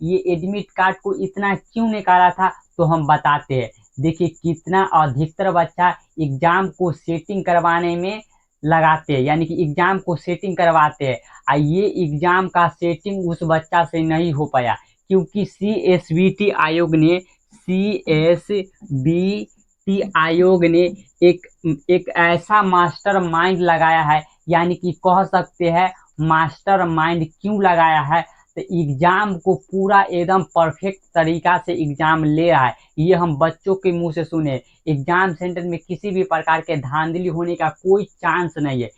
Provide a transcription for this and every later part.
ये admit card को इतना क्यों निकाला था, तो हम बताते हैं। देखिए कितना अधिकतर बच्चा एग्जाम को सेटिंग करवाने में लगाते हैं, यानी कि एग्जाम को सेटिंग करवाते हैं। ये एग्जाम का सेटिंग उस बच्चा से नहीं हो पाया, क्योंकि सी आयोग ने एक ऐसा मास्टर माइंड लगाया है, यानी कि कह सकते हैं मास्टर माइंड क्यों लगाया है, तो एग्जाम को पूरा एकदम परफेक्ट तरीका से एग्जाम ले रहा है। ये हम बच्चों के मुंह से सुने। एग्जाम सेंटर में किसी भी प्रकार के धांधली होने का कोई चांस नहीं है।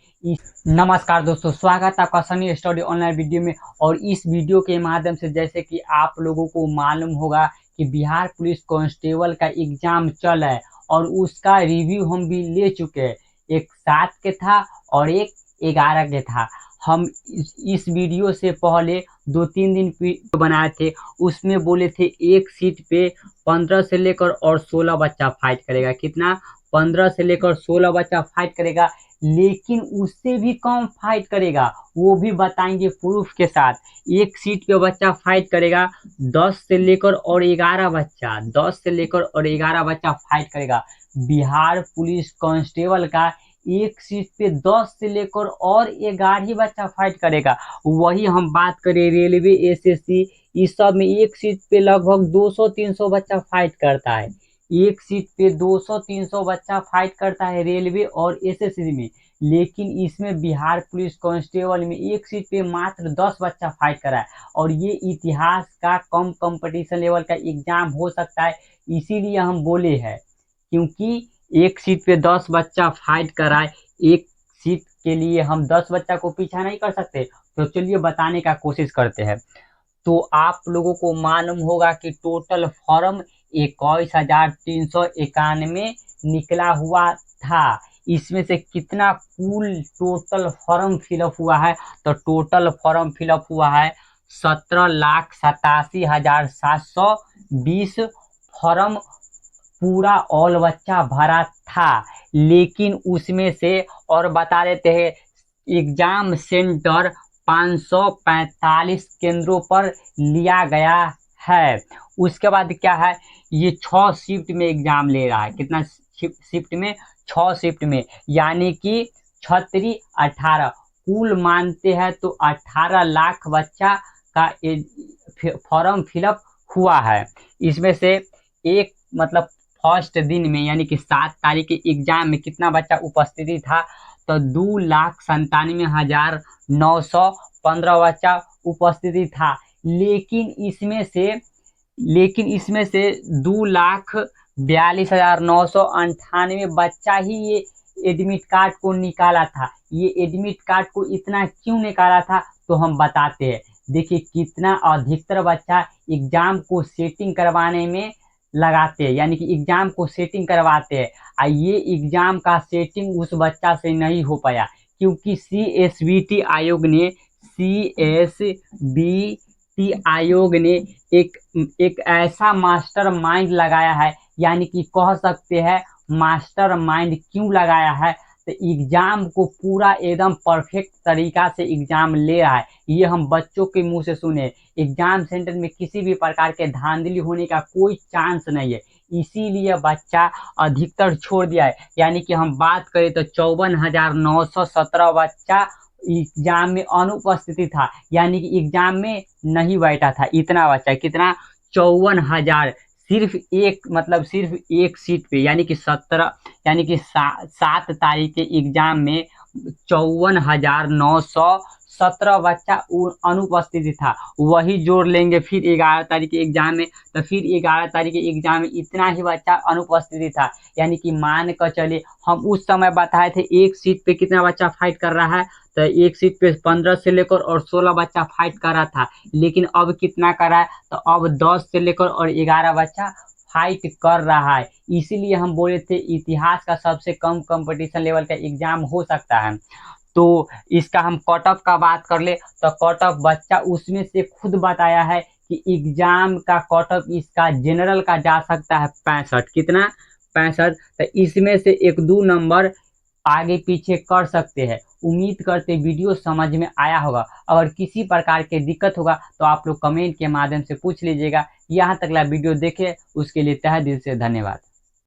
नमस्कार दोस्तों, स्वागत है आपका सनी स्टडी ऑनलाइन वीडियो में। और इस वीडियो के माध्यम से जैसे कि आप लोगों को मालूम होगा कि बिहार पुलिस कांस्टेबल का एग्जाम चल है और उसका रिव्यू हम भी ले चुके हैं। एक 7 के था और एक 11 के था। हम इस वीडियो से पहले 2-3 दिन वीडियो बनाए थे, उसमें बोले थे एक सीट पे 15 से लेकर और 16 बच्चा फाइट करेगा। कितना? 15 से लेकर 16 बच्चा फाइट करेगा, लेकिन उससे भी कम फाइट करेगा, वो भी बताएंगे प्रूफ के साथ। एक सीट पे बच्चा फाइट करेगा 10 से लेकर और 11 बच्चा, 10 से लेकर और 11 बच्चा फाइट करेगा। बिहार पुलिस कांस्टेबल का एक सीट पे 10 से लेकर और 11 बच्चा फाइट करेगा। वही हम बात करें रेलवे, एसएससी, इस सब में एक सीट पे लगभग 200-300 बच्चा फाइट करता है। एक सीट पे 200-300 बच्चा फाइट करता है रेलवे और एसएससी में, लेकिन इसमें बिहार पुलिस कांस्टेबल में एक सीट पे मात्र 10 बच्चा फाइट करा है। और ये इतिहास का कम कंपटीशन लेवल का एग्जाम हो सकता है, इसीलिए हम बोले हैं, क्योंकि एक सीट पे 10 बच्चा फाइट कराए। एक सीट के लिए हम 10 बच्चा को पीछा नहीं कर सकते। तो चलिए बताने का कोशिश करते हैं। तो आप लोगों को मालूम होगा कि टोटल फॉर्म 21,391 निकला हुआ था। इसमें से कितना कुल टोटल फॉर्म फिलअप हुआ है, तो टोटल फॉर्म फिलअप हुआ है 17,87,720 फॉर्म पूरा ऑल बच्चा भरा था। लेकिन उसमें से और बता देते हैं, एग्जाम सेंटर 545 केंद्रों पर लिया गया है। उसके बाद क्या है, ये 6 शिफ्ट में एग्जाम ले रहा है। कितना शिफ्ट में? 6 शिफ्ट में, यानी कि 18 कुल मानते हैं तो 18 लाख बच्चा का फॉर्म फिलअप हुआ है। इसमें से एक मतलब फर्स्ट दिन में, यानी कि 7 तारीख के एग्जाम में कितना बच्चा उपस्थिति था, तो 2,97,915 बच्चा उपस्थिति था। लेकिन इसमें से 2,42,998 बच्चा ही ये एडमिट कार्ड को निकाला था। ये एडमिट कार्ड को इतना क्यों निकाला था, तो हम बताते हैं। देखिए कितना अधिकतर बच्चा एग्जाम को सेटिंग करवाने में लगाते हैं, यानी कि एग्जाम को सेटिंग करवाते हैं। ये एग्जाम का सेटिंग उस बच्चा से नहीं हो पाया, क्योंकि सीएसबीटी आयोग ने एक ऐसा मास्टर माइंड लगाया है, यानी कि कह सकते हैं मास्टर माइंड क्यों लगाया है, तो एग्जाम को पूरा एकदम परफेक्ट तरीका से एग्जाम ले रहा है। ये हम बच्चों के मुंह से सुने। एग्जाम सेंटर में किसी भी प्रकार के धांधली होने का कोई चांस नहीं है, इसीलिए बच्चा अधिकतर छोड़ दिया है। यानी कि हम बात करें तो 54,917 बच्चा एग्जाम में अनुपस्थिति था, यानी कि एग्जाम में नहीं बैठा था। इतना बच्चा, कितना? 54,000। सिर्फ एक सीट पे, यानी कि 7 तारीख के एग्जाम में 54,917 बच्चा अनुपस्थिति था। वही जोड़ लेंगे फिर 11 तारीख के एग्जाम में, तो फिर 11 तारीख के एग्जाम में इतना ही बच्चा अनुपस्थिति था। यानी कि मान कर चले, हम उस समय बताए थे एक सीट पे कितना बच्चा फाइट कर रहा है, तो एक सीट पे 15 से लेकर और 16 बच्चा फाइट कर रहा था। लेकिन अब कितना कर रहा है, तो अब 10 से लेकर और 11 बच्चा फाइट कर रहा है। इसीलिए हम बोले थे इतिहास का सबसे कम कंपटीशन लेवल का एग्जाम हो सकता है। तो इसका हम कट ऑफ का बात कर ले, तो कट ऑफ बच्चा उसमें से खुद बताया है कि एग्जाम का कट ऑफ इसका जनरल का जा सकता है 65। कितना? 65। तो इसमें से 1-2 नंबर आगे पीछे कर सकते हैं। उम्मीद करते वीडियो समझ में आया होगा। अगर किसी प्रकार के दिक्कत होगा तो आप लोग कमेंट के माध्यम से पूछ लीजिएगा। यहाँ तक वीडियो देखे उसके लिए तहे दिल से धन्यवाद।